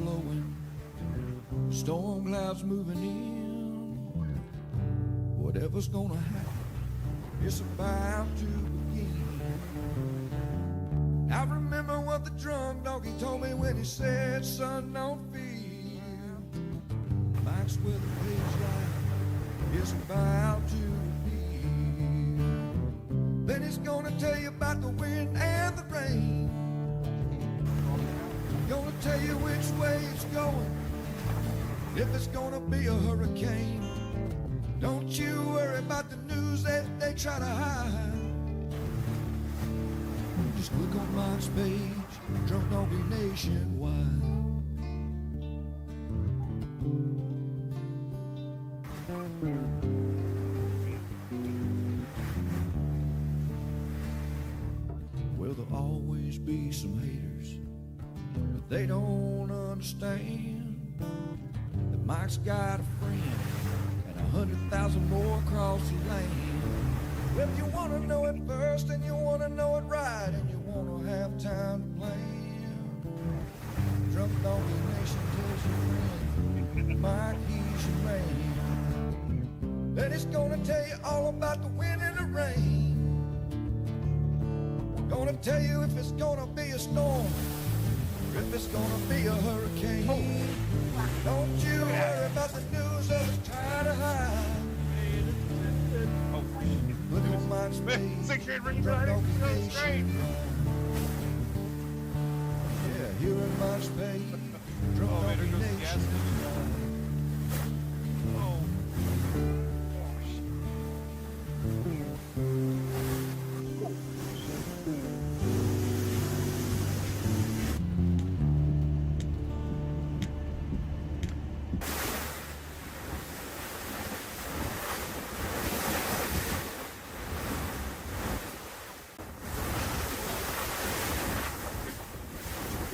blowing, storm clouds moving in. Whatever's gonna happen, it's about to begin. I remember what the drunk donkey told me when he said, son, don't fear. Mike's where the page light is about to begin. Then he's gonna tell you about the wind and the rain. Gonna tell you which way it's going, if it's gonna be a hurricane. Don't you worry about the news that they try to hide. Just click on Mike's page, Drunk Donkey Nationwide. Well, there'll always be some haters, but they don't understand that Mike's got a friend and 100,000 more across the land. Well, if you want to know it first and you want to know it right and you want to have time to plan, Drunk Donkey Nation tells your friend Mike he's your man. Then he's gonna tell you all about the wind and the rain. Gonna tell you if it's gonna be a storm, if it's gonna be a hurricane. Don't you worry about the news that it's trying to hide. Look at Mike's page, Drunk Donkey Nation. Yeah, here in Mike's page, Drunk Donkey Nation.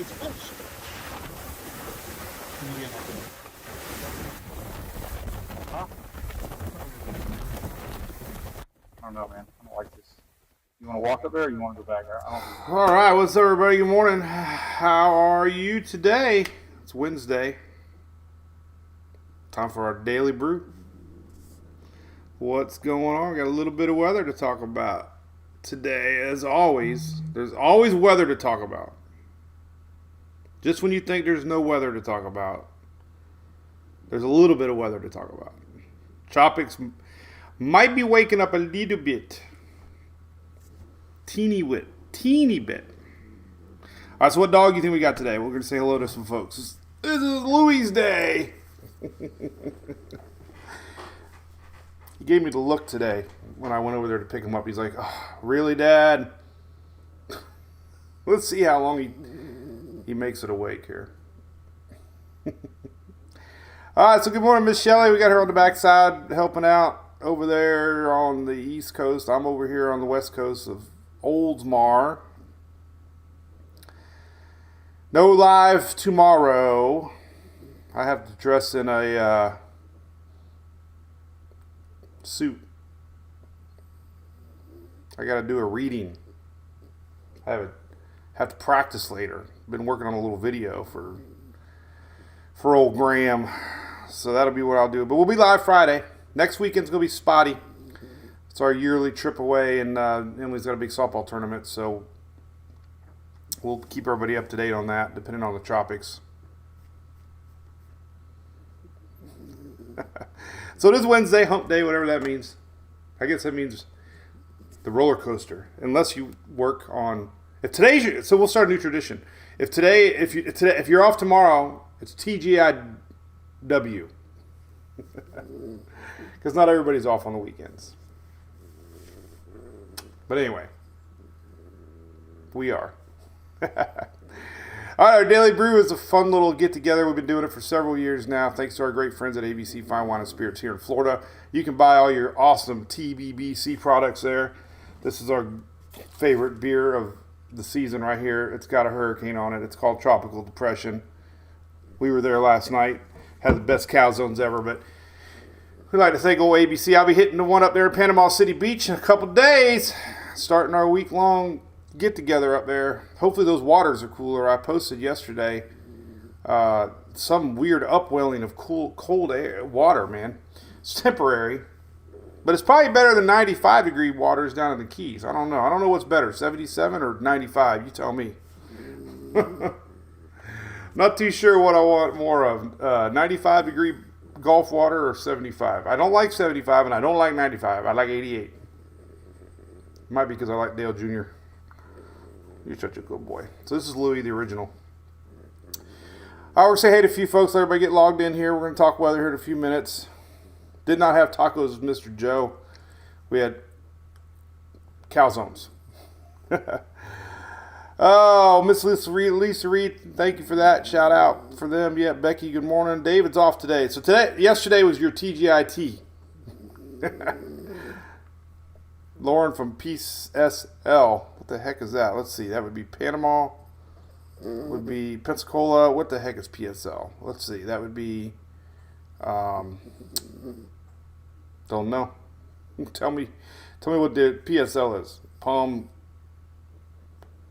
It's finished. Huh? I don't know, man. I don't like this. You want to walk up there or you want to go back there? All right, what's up, everybody? Good morning. How are you today? It's Wednesday. Time for our daily brew. What's going on? We got a little bit of weather to talk about today. As always, there's always weather to talk about. Just when you think there's no weather to talk about, there's a little bit of weather to talk about. Tropics might be waking up a little bit. Teeny bit. All right, so what dog do you think we got today? We're going to say hello to some folks. This is Louis' day. He gave me the look today when I went over there to pick him up. He's like, oh, really, Dad? Let's see how long he makes it awake here. All right, so good morning, Miss Shelley. We got her on the backside helping out over there on the East Coast. I'm over here on the West Coast of Oldsmar. No live tomorrow. I have to dress in a suit. I got to do a reading. I have to practice later. Been working on a little video for old Graham, so that'll be what I'll do. But we'll be live Friday. Next weekend's gonna be spotty. It's our yearly trip away, and Emily's got a big softball tournament, so we'll keep everybody up to date on that, depending on the tropics. So it is Wednesday, hump day, whatever that means. I guess that means the roller coaster, unless you work on. So we'll start a new tradition. If you're off tomorrow, it's TGIW. Because not everybody's off on the weekends. But anyway, we are. All right, our Daily Brew is a fun little get-together. We've been doing it for several years now, thanks to our great friends at ABC Fine Wine and Spirits here in Florida. You can buy all your awesome TBBC products there. This is our favorite beer of the season right here. It's got a hurricane on it. It's called Tropical Depression. We were there last night. Had the best calzones ever, but we'd like to thank old ABC. I'll be hitting the one up there at Panama City Beach in a couple days, starting our week-long get-together up there. Hopefully those waters are cooler. I posted yesterday some weird upwelling of cold air, water, man. It's temporary. But it's probably better than 95-degree waters down in the Keys. I don't know. I don't know what's better, 77 or 95. You tell me. Not too sure what I want more of. 95-degree Gulf water or 75. I don't like 75 and I don't like 95. I like 88. Might be because I like Dale Jr. You're such a good boy. So this is Louis, the original. I will say hey to a few folks. Let everybody get logged in here. We're going to talk weather here in a few minutes. Did not have tacos with Mr. Joe. We had calzones. Oh, Miss Lisa Reed, thank you for that. Shout out for them. Yeah, Becky, good morning. David's off today. So yesterday was your TGIT. Lauren from Peace SL. What the heck is that? Let's see. That would be Panama. Would be Pensacola. What the heck is PSL? Let's see. That would be don't know. Tell me what the PSL is. Palm.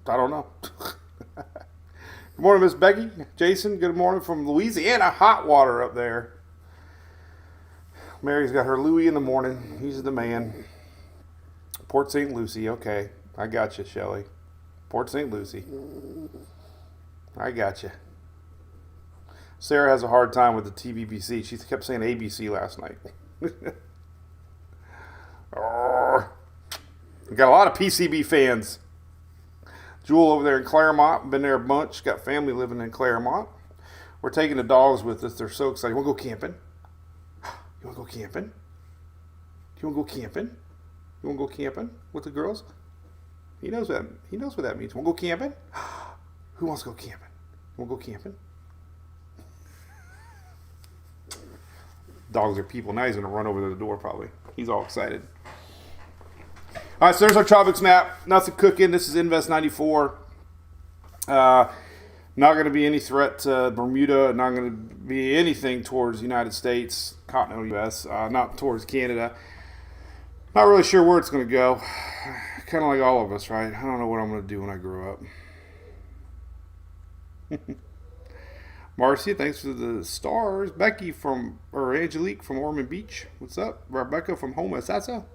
I don't know. Good morning, Miss Becky. Jason, good morning from Louisiana. Hot water up there. Mary's got her Louis in the morning. He's the man. Port St. Lucie. Okay. I got you, Shelly. Port St. Lucie. I got you. Sarah has a hard time with the TVBC. She kept saying ABC last night. We got a lot of PCB fans. Jewel over there in Claremont. Been there a bunch. Got family living in Claremont. We're taking the dogs with us. They're so excited. You want to go camping? You want to go camping? You want to go camping? You want to go camping with the girls? He knows what that means. You want to go camping? Who wants to go camping? You want to go camping? Dogs are people. Now he's going to run over to the door probably. He's all excited. All right, so there's our tropics map. Nothing cooking. This is Invest 94. Not going to be any threat to Bermuda. Not going to be anything towards the United States, continental U.S., not towards Canada. Not really sure where it's going to go. Kind of like all of us, right? I don't know what I'm going to do when I grow up. Marcia, thanks for the stars. Becky Angelique from Ormond Beach. What's up? Rebecca from Homosassa.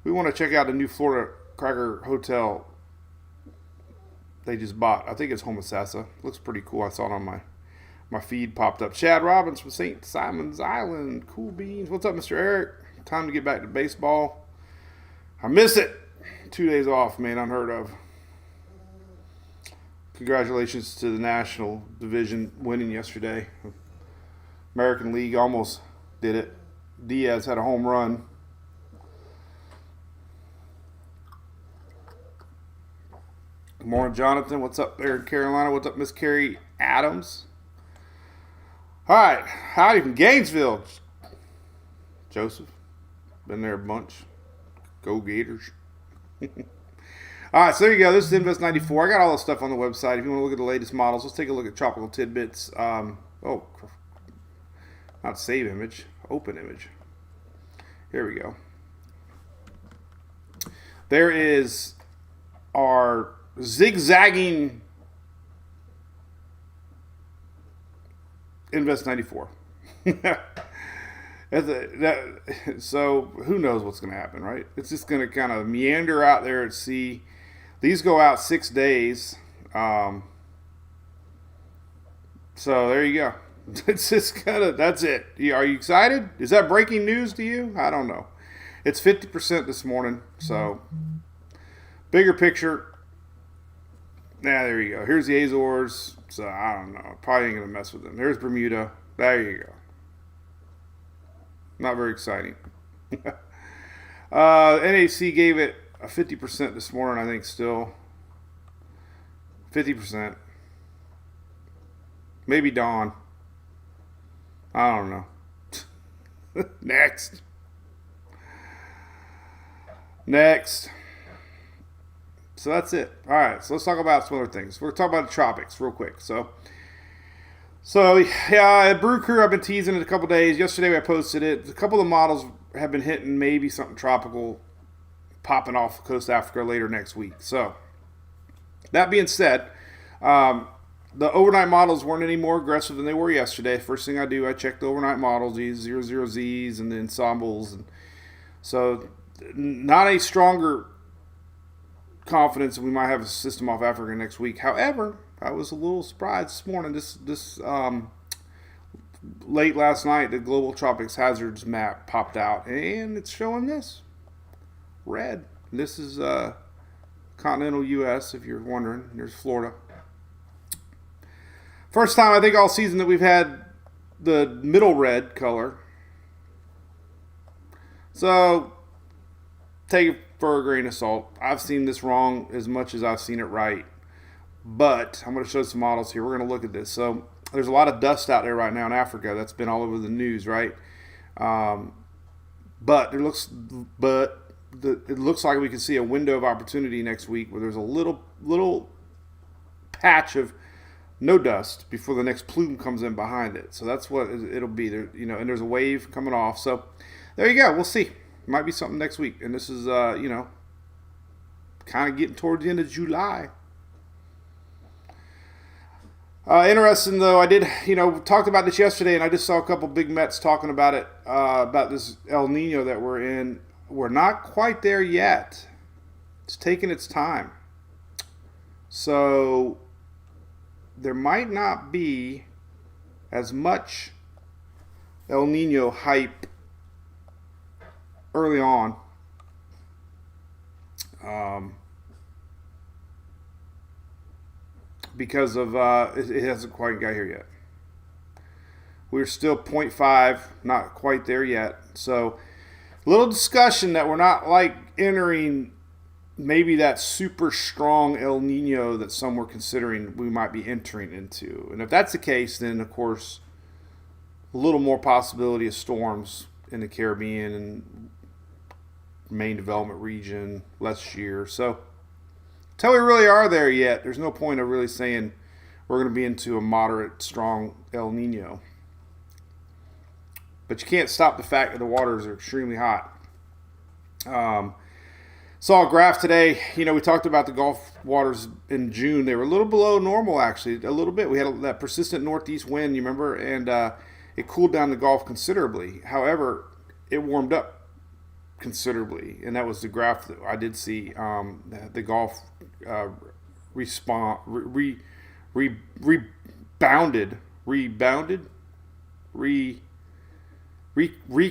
We want to check out the new Florida Cracker Hotel they just bought. I think it's Homosassa. Looks pretty cool. I saw it on my feed popped up. Chad Robbins from St. Simon's Island. Cool beans. What's up, Mr. Eric? Time to get back to baseball. I miss it. 2 days off, man. Unheard of. Congratulations to the National Division winning yesterday. American League almost did it. Diaz had a home run. Good morning, Jonathan. What's up there in Carolina? What's up, Miss Carrie Adams? All right. Howdy from Gainesville. Joseph. Been there a bunch. Go Gators. All right, so there you go. This is Invest 94. I got all this stuff on the website. If you want to look at the latest models, let's take a look at Tropical Tidbits. Not save image. Open image. Here we go. There is our zigzagging Invest 94. So who knows what's going to happen, right? It's just going to kind of meander out there at sea. These go out 6 days. So there you go. It's just kind of, that's it. Are you excited? Is that breaking news to you? I don't know. It's 50% this morning. So bigger picture. Yeah, there you go. Here's the Azores. So I don't know. Probably ain't going to mess with them. There's Bermuda. There you go. Not very exciting. NAC gave it a 50% this morning, I think, still. 50%. Maybe Dawn. I don't know. Next. So that's it. All right, so let's talk about some other things. We're talking about the tropics real quick. So yeah, at Brew Crew, I've been teasing it a couple days. Yesterday I posted it. A couple of the models have been hitting maybe something tropical popping off Coast Africa later next week. So that being said, the overnight models weren't any more aggressive than they were yesterday. First thing I do, I check the overnight models, these 00Zs and the ensembles. And so not a stronger confidence that we might have a system off Africa next week. However, I was a little surprised this morning. This late last night, the Global Tropics Hazards map popped out, and it's showing this red. This is continental U.S., if you're wondering. There's Florida. First time, I think, all season that we've had the middle red color. So, take it for a grain of salt. I've seen this wrong as much as I've seen it right. But I'm going to show some models here. We're going to look at this. So, there's a lot of dust out there right now in Africa. That's been all over the news, right? But it looks like we can see a window of opportunity next week where there's a little patch of no dust before the next plume comes in behind it. So that's what it'll be there, and there's a wave coming off. So there you go. We'll see. Might be something next week. And this is, kind of getting towards the end of July. Interesting, though, I did, talked about this yesterday, and I just saw a couple big Mets talking about it, about this El Nino that we're in. We're not quite there yet. It's taking its time. So there might not be as much El Nino hype early on. Because of it hasn't quite got here yet. We're still 0.5, not quite there yet. So a little discussion that we're not like entering maybe that super strong El Nino that some were considering we might be entering into. And if that's the case, then of course a little more possibility of storms in the Caribbean and main development region, less shear. So until we really are there yet, there's no point of really saying we're going to be into a moderate, strong El Nino. But you can't stop the fact that the waters are extremely hot. Saw a graph today. We talked about the Gulf waters in June. They were a little below normal, actually, a little bit. We had that persistent northeast wind, you remember, and it cooled down the Gulf considerably. However, it warmed up considerably, and that was the graph that I did see. The Gulf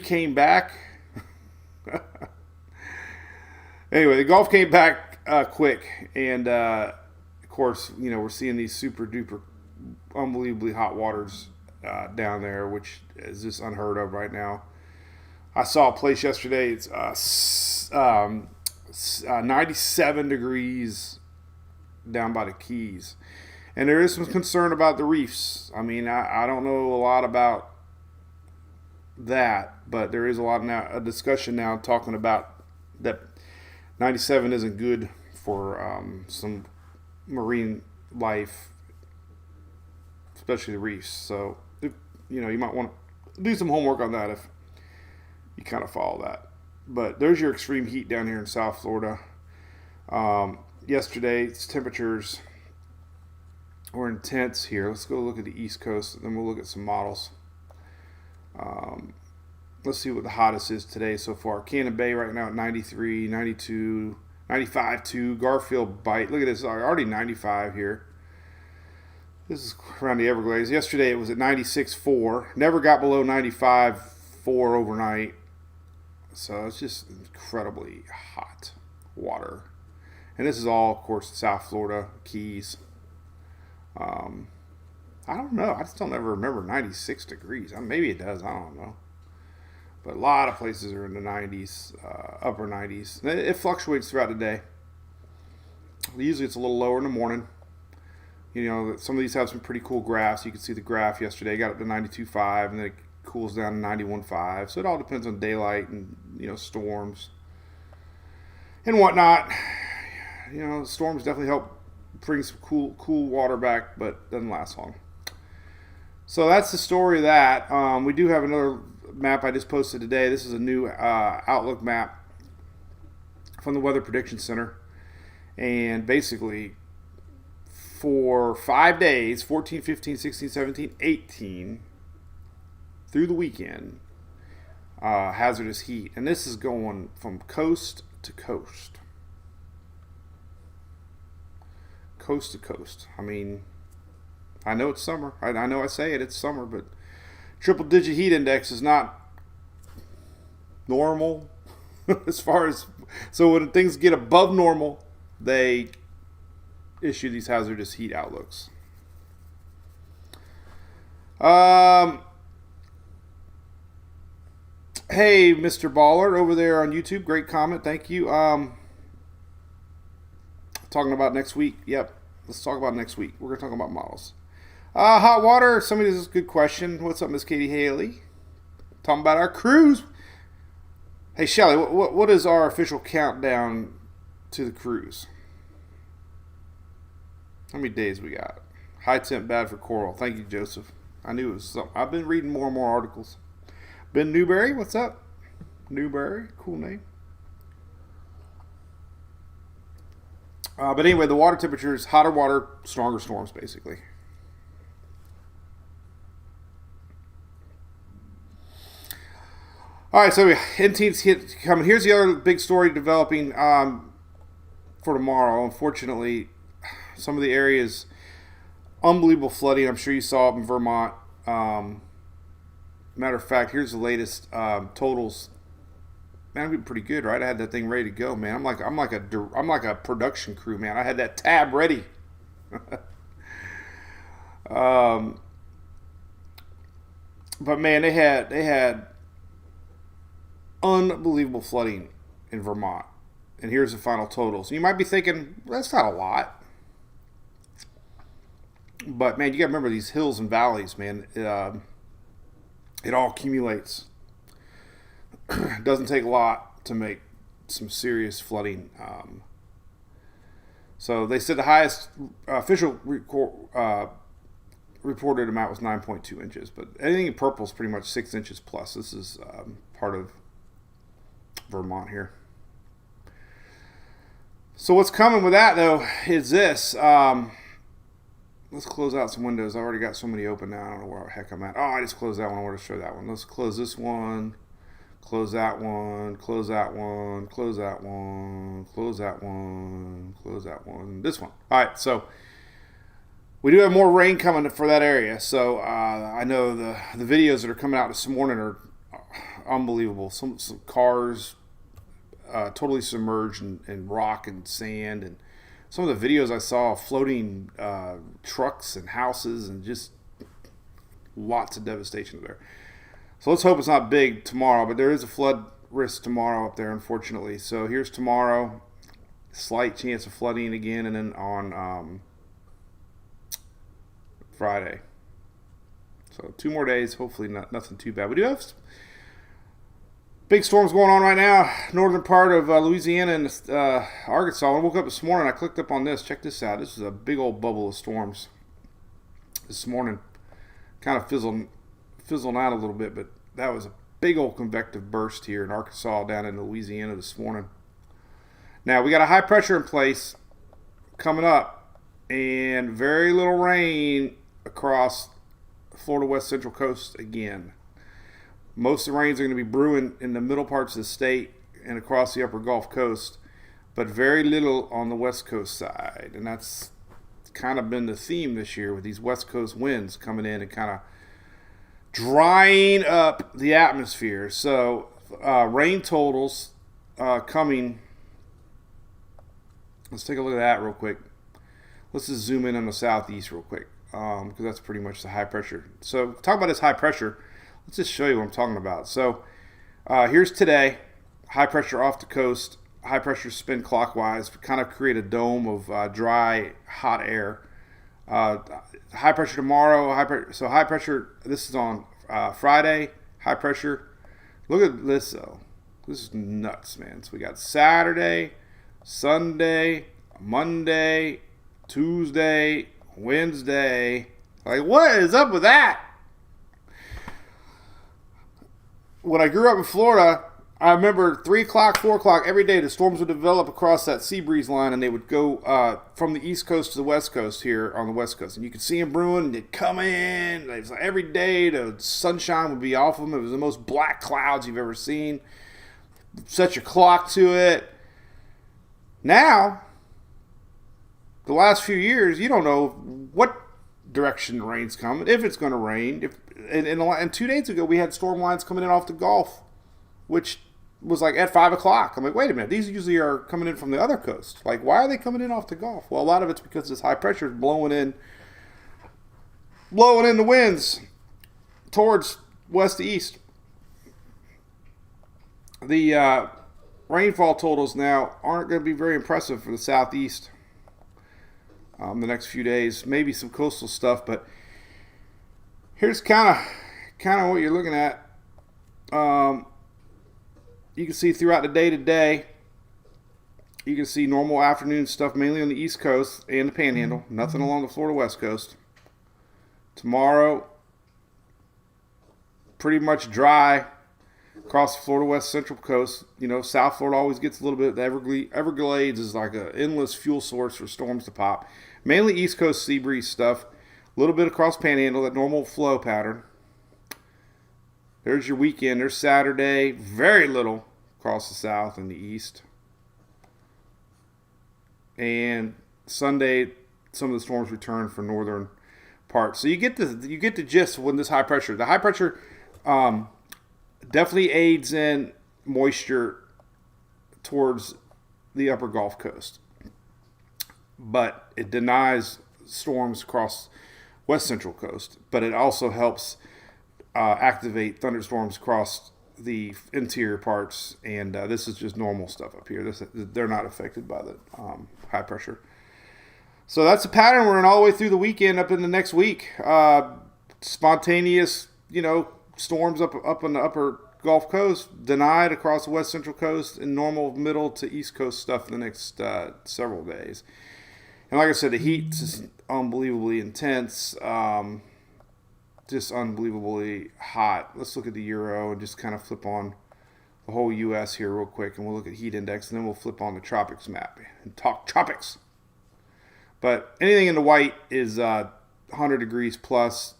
came back. Anyway, the Gulf came back quick, and of course, we're seeing these super duper, unbelievably hot waters down there, which is just unheard of right now. I saw a place yesterday. It's 97 degrees down by the Keys, and there is some concern about the reefs. I mean, I don't know a lot about that, but there is a discussion now talking about that 97 isn't good for some marine life, especially the reefs. So you might want to do some homework on that if you kind of follow that. But there's your extreme heat down here in South Florida. Yesterday's temperatures were intense here. Let's go look at the East Coast, and then we'll look at some models. Let's see what the hottest is today so far. Cannon Bay right now at 93, 92, 95 too. Garfield Bight. Look at this. Already 95 here. This is around the Everglades. Yesterday it was at 96.4. Never got below 95.4 overnight. So it's just incredibly hot water. And this is all, of course, South Florida, Keys. I don't know. I just don't ever remember 96 degrees. Maybe it does. I don't know. But a lot of places are in the 90s, upper 90s. It fluctuates throughout the day. Usually it's a little lower in the morning. Some of these have some pretty cool graphs. You can see the graph yesterday. Got up to 92.5, and then it cools down to 91.5. So it all depends on daylight and, storms and whatnot. Storms definitely help bring some cool water back, but doesn't last long. So that's the story of that. We do have another map I just posted today. This is a new Outlook map from the Weather Prediction Center. And basically, for 5 days, 14, 15, 16, 17, 18, through the weekend, hazardous heat. And this is going from coast to coast. Coast to coast. I mean, I know it's summer. I know I say it's summer, but triple-digit heat index is not normal as far as... So when things get above normal, they issue these hazardous heat outlooks. Hey, Mr. Baller over there on YouTube. Great comment. Thank you. Talking about next week. Yep. Let's talk about next week. We're going to talk about models. Hot water. Somebody, this is a good question. What's up, Miss Katie Haley? Talking about our cruise. Hey, Shelly, what is our official countdown to the cruise? How many days we got? High temp bad for coral. Thank you, Joseph. I knew it was something. I've been reading more and more articles. Ben Newberry, what's up? Newberry, cool name. But anyway, the water temperature is hotter water, stronger storms, basically. All right, so NT's hit coming. Here's the other big story developing for tomorrow. Unfortunately, some of the areas, unbelievable flooding. I'm sure you saw it in Vermont. Matter of fact, here's the latest totals. Man, I've been pretty good, right? I had that thing ready to go, man. I'm like a production crew, man. I had that tab ready. But man, they had unbelievable flooding in Vermont. And here's the final totals. You might be thinking, that's not a lot. But man, you got to remember these hills and valleys, man. It all accumulates. It doesn't take a lot to make some serious flooding. So they said the highest official reported amount was 9.2 inches, but anything in purple is pretty much 6 inches plus. This is part of Vermont here. So what's coming with that, though, is this. Let's close out some windows. I already got so many open now. I don't know where the heck I'm at. Oh, I just closed that one. I want to show that one. Let's close this one. Close that one. Close that one. Close that one. Close that one. Close that one. This one. All right, so we do have more rain coming for that area. So I know the videos that are coming out this morning are unbelievable. Some cars totally submerged in rock and sand, and some of the videos I saw floating trucks and houses, and just lots of devastation there. So let's hope it's not big tomorrow, but there is a flood risk tomorrow up there, unfortunately. So here's tomorrow, slight chance of flooding again, and then on Friday. So 2 more days, hopefully nothing too bad. We do have big storms going on right now, northern part of Louisiana and Arkansas. When I woke up this morning, I clicked up on this. Check this out. This is a big old bubble of storms this morning. Kind of fizzled out a little bit, but that was a big old convective burst here in Arkansas, down in Louisiana this morning. Now, we got a high pressure in place coming up, and very little rain across Florida West Central Coast again. Most of the rains are going to be brewing in the middle parts of the state and across the upper Gulf Coast, but very little on the West Coast side. And that's kind of been the theme this year, with these West Coast winds coming in and kind of drying up the atmosphere. So rain totals coming. Let's take a look at that real quick. Let's just zoom in on the southeast real quick, because that's pretty much the high pressure. So talk about this high pressure. Let's just show you what I'm talking about. So here's today. High pressure off the coast. High pressure spin clockwise. Kind of create a dome of dry, hot air. High pressure tomorrow. High pressure. This is on Friday. High pressure. Look at this though. This is nuts, man. So we got Saturday, Sunday, Monday, Tuesday, Wednesday. Like, what is up with that? When I grew up in Florida, I remember 3 o'clock, 4 o'clock, every day the storms would develop across that sea breeze line, and they would go from the east coast to the west coast here on the west coast. And you could see them brewing, and they'd come in. It was like every day the sunshine would be off of them. It was the most black clouds you've ever seen. Set your clock to it. Now, the last few years, you don't know what direction the rain's coming, if it's going to rain. And 2 days ago, we had storm lines coming in off the Gulf, which was like at 5 o'clock. I'm like, wait a minute, these usually are coming in from the other coast. Like, why are they coming in off the Gulf? Well, a lot of it's because this high pressure is blowing in the winds towards west to east. The rainfall totals now aren't going to be very impressive for the southeast the next few days. Maybe some coastal stuff, but here's kind of what you're looking at. You can see throughout the day today, you can see normal afternoon stuff mainly on the East Coast and the Panhandle. Nothing along the Florida West Coast. Tomorrow, pretty much dry across the Florida West Central Coast. You know, South Florida always gets a little bit. The Everglades is like an endless fuel source for storms to pop. Mainly East Coast sea breeze stuff. A little bit across Panhandle, that normal flow pattern. There's your weekend. There's Saturday. Very little across the south and the east. And Sunday, some of the storms return for northern parts. So you get the gist when this high pressure. The high pressure definitely aids in moisture towards the upper Gulf Coast, but it denies storms across west central coast. But it also helps activate thunderstorms across the interior parts, and this is just normal stuff up here. They're not affected by the high pressure. So that's the pattern we're in all the way through the weekend up in the next week. Spontaneous, storms up on the upper Gulf Coast, denied across the west central coast, and normal middle to east coast stuff in the next several days. And like I said, the heat is unbelievably intense. Just unbelievably hot. Let's look at the Euro and just kind of flip on the whole U.S. here real quick, and we'll look at heat index, and then we'll flip on the tropics map and talk tropics. But anything in the white is 100 degrees plus.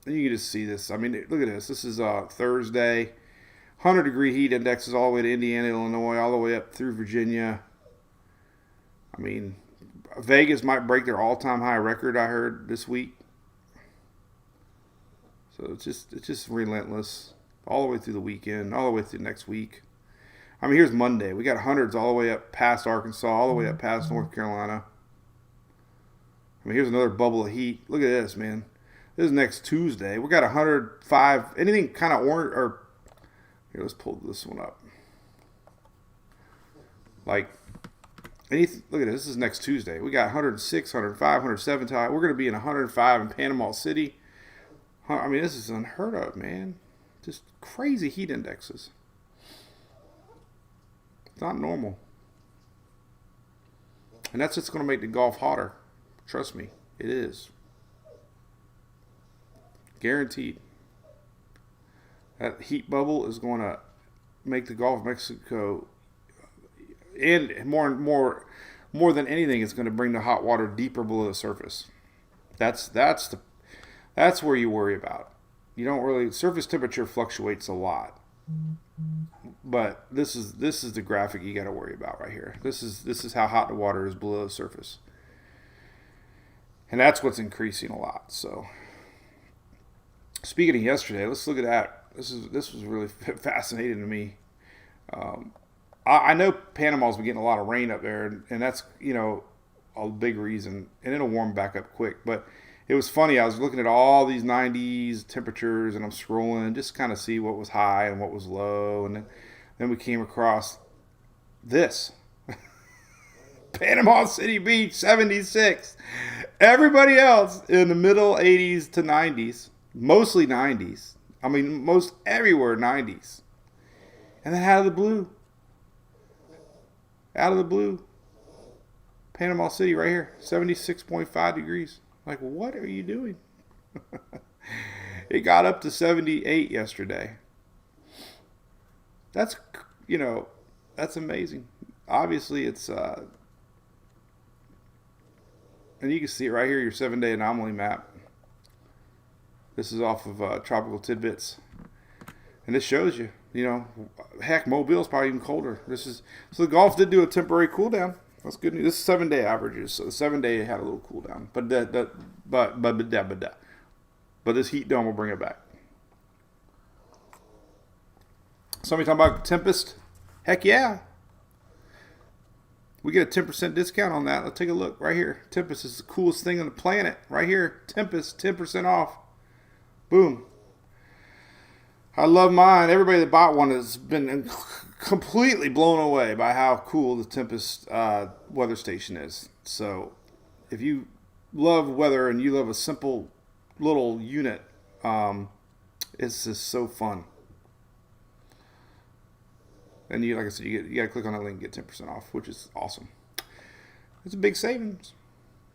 And you can just see this. I mean, look at this. This is Thursday. 100-degree heat index is all the way to Indiana, Illinois, all the way up through Virginia. I mean, Vegas might break their all-time high record, I heard, this week. So it's just relentless all the way through the weekend, all the way through next week. I mean, here's Monday. We got hundreds all the way up past Arkansas, all the way up past North Carolina. I mean, here's another bubble of heat. Look at this, man. This is next Tuesday. We got 105, anything kind of orange, or here, let's pull this one up. Like, look at this. This is next Tuesday. We got 106, 105, 107. We're going to be in 105 in Panama City. I mean, this is unheard of, man. Just crazy heat indexes. It's not normal. And that's what's going to make the Gulf hotter. Trust me, it is. Guaranteed. That heat bubble is going to make the Gulf of Mexico, and more than anything, it's going to bring the hot water deeper below the surface. That's where you worry about. You don't really, surface temperature fluctuates a lot, but this is the graphic you got to worry about right here. This is how hot the water is below the surface, and that's what's increasing a lot. So, speaking of yesterday, let's look at that. This was really fascinating to me. I know Panama's been getting a lot of rain up there, and that's a big reason, and it'll warm back up quick, but. It was funny. I was looking at all these 90s temperatures, and I'm scrolling just kind of see what was high and what was low. And then we came across this. Panama City Beach, 76. Everybody else in the middle 80s to 90s, mostly 90s. I mean, most everywhere 90s. And then out of the blue, Panama City right here, 76.5 degrees. Like, what are you doing? It got up to 78 yesterday. That's, that's amazing. Obviously, it's, and you can see it right here, your 7-day anomaly map. This is off of Tropical Tidbits. And this shows you, heck, Mobile's probably even colder. So the Gulf did do a temporary cool down. That's good news. This is 7-day averages, so the 7-day had a little cool down. But this heat dome will bring it back. Somebody talking about Tempest? Heck yeah. We get a 10% discount on that. Let's take a look right here. Tempest is the coolest thing on the planet. Right here, Tempest, 10% off. Boom. I love mine. Everybody that bought one has been completely blown away by how cool the Tempest weather station is. So if you love weather and you love a simple little unit, it's just so fun. And like I said, you got to click on that link and get 10% off, which is awesome. It's a big savings.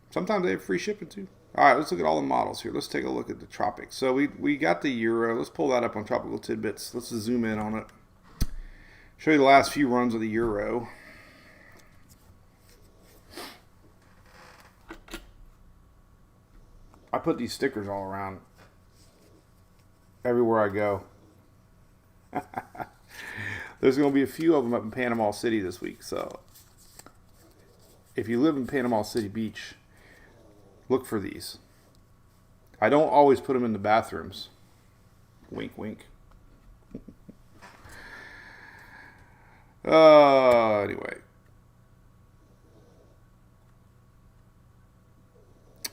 Sometimes they have free shipping too. All right, let's look at all the models here. Let's take a look at the Tropics. So we got the Euro. Let's pull that up on Tropical Tidbits. Let's zoom in on it. Show you the last few runs of the Euro. I put these stickers all around everywhere I go. There's going to be a few of them up in Panama City this week. So if you live in Panama City Beach, look for these. I don't always put them in the bathrooms. Wink, wink. Anyway.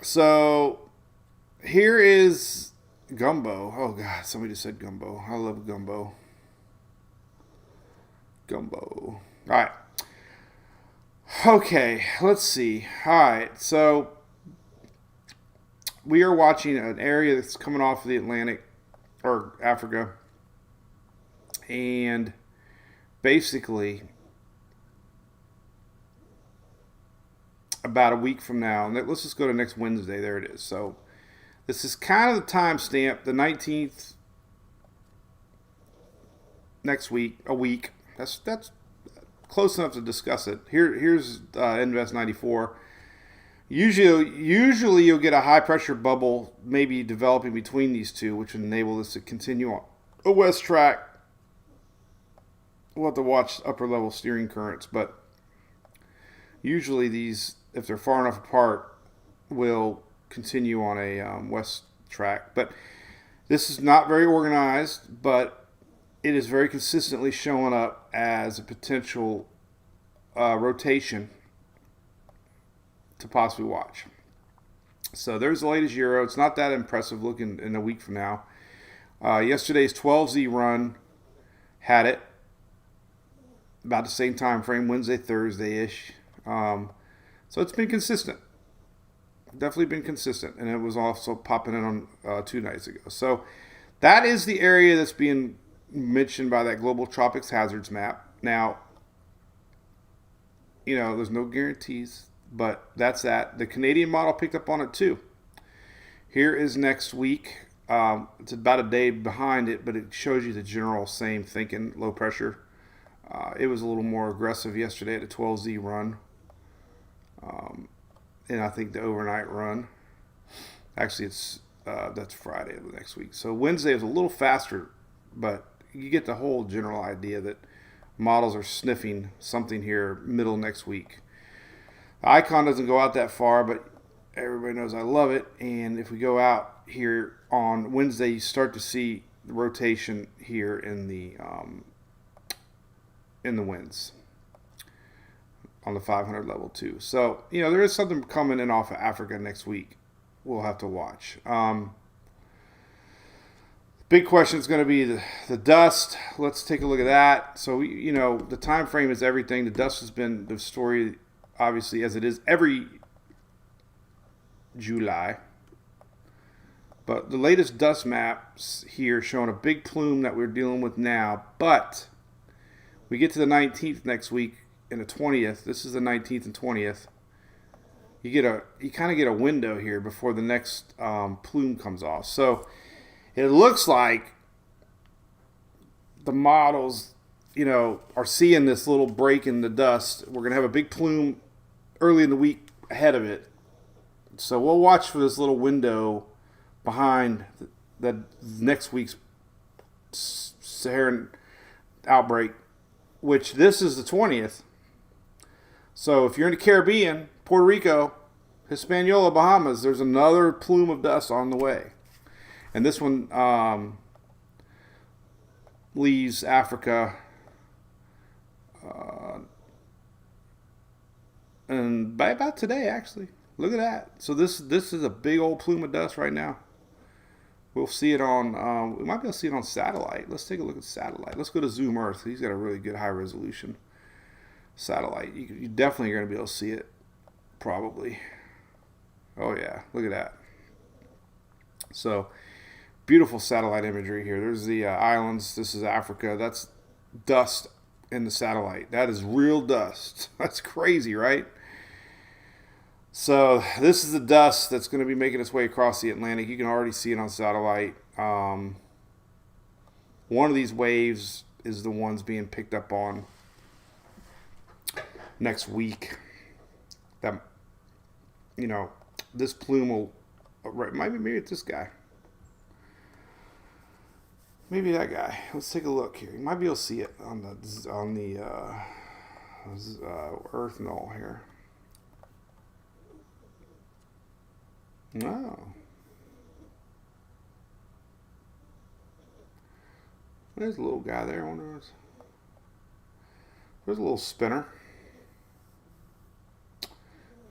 So here is gumbo. Oh God, somebody just said gumbo. I love gumbo. Gumbo. All right. Okay, let's see. All right, so we are watching an area that's coming off of the Atlantic or Africa, and basically about a week from now, and let's just go to next Wednesday. There it is. So this is kind of the timestamp, the 19th next week, a week. That's close enough to discuss it. Here's Invest 94. Usually you'll get a high pressure bubble maybe developing between these two, which would enable this to continue on a west track. We'll have to watch upper level steering currents, but usually these, if they're far enough apart, will continue on a west track. But this is not very organized, but it is very consistently showing up as a potential rotation to possibly watch. So there's the latest Euro. It's not that impressive looking in a week from now. Yesterday's 12Z run had it about the same time frame, Wednesday, Thursday-ish. So it's been consistent. Definitely been consistent. And it was also popping in on 2 nights ago. So that is the area that's being mentioned by that Global Tropics Hazards map. Now, there's no guarantees, but that's that. The Canadian model picked up on it too. Here is next week. It's about a day behind it, but it shows you the general same thinking, low pressure. It was a little more aggressive yesterday at the 12Z run. And I think the overnight run. Actually, that's Friday of the next week. So Wednesday is a little faster, but you get the whole general idea that models are sniffing something here middle next week. The icon doesn't go out that far, but everybody knows I love it. And if we go out here on Wednesday, you start to see the rotation here in the winds on the 500 level too. So there is something coming in off of Africa next week. We'll have to watch. Big question is going to be the dust. Let's take a look at that. So the time frame is everything. The dust has been the story, obviously, as it is every July. But the latest dust maps here showing a big plume that we're dealing with now. But we get to the 19th next week and the 20th. This is the 19th and 20th. You kind of get a window here before the next plume comes off. So it looks like the models, are seeing this little break in the dust. We're going to have a big plume early in the week ahead of it. So we'll watch for this little window behind the next week's Saharan outbreak, which this is the 20th. So if you're in the Caribbean, Puerto Rico, Hispaniola, Bahamas, there's another plume of dust on the way. And this one leaves Africa and by about today, actually. Look at that. So this is a big old plume of dust right now. We'll see it on, we might be able to see it on satellite. Let's take a look at satellite. Let's go to Zoom Earth. He's got a really good high resolution satellite. You definitely are going to be able to see it, probably. Oh yeah, look at that. So, beautiful satellite imagery here. There's the islands. This is Africa. That's dust in the satellite. That is real dust. That's crazy, right? So this is the dust that's going to be making its way across the Atlantic. You can already see it on satellite. One of these waves is the ones being picked up on next week. That, this plume will, maybe it's this guy. Maybe that guy. Let's take a look here. You might be able to see it on the Earth null here. No. There's a little guy there. I wonder there's a little spinner.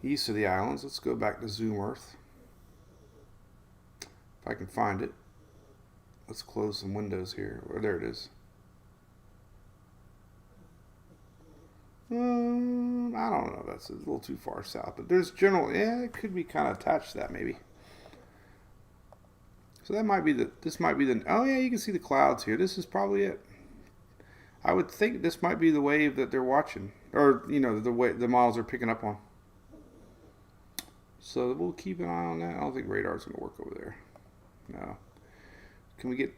East of the islands. Let's go back to Zoom Earth. If I can find it. Let's close some windows here. There it is. I don't know. That's a little too far south. But there's it could be kind of attached to that maybe. So that might be oh yeah, you can see the clouds here. This is probably it. I would think this might be the wave that they're watching. Or, the way the models are picking up on. So we'll keep an eye on that. I don't think radar's going to work over there. No. Can we get...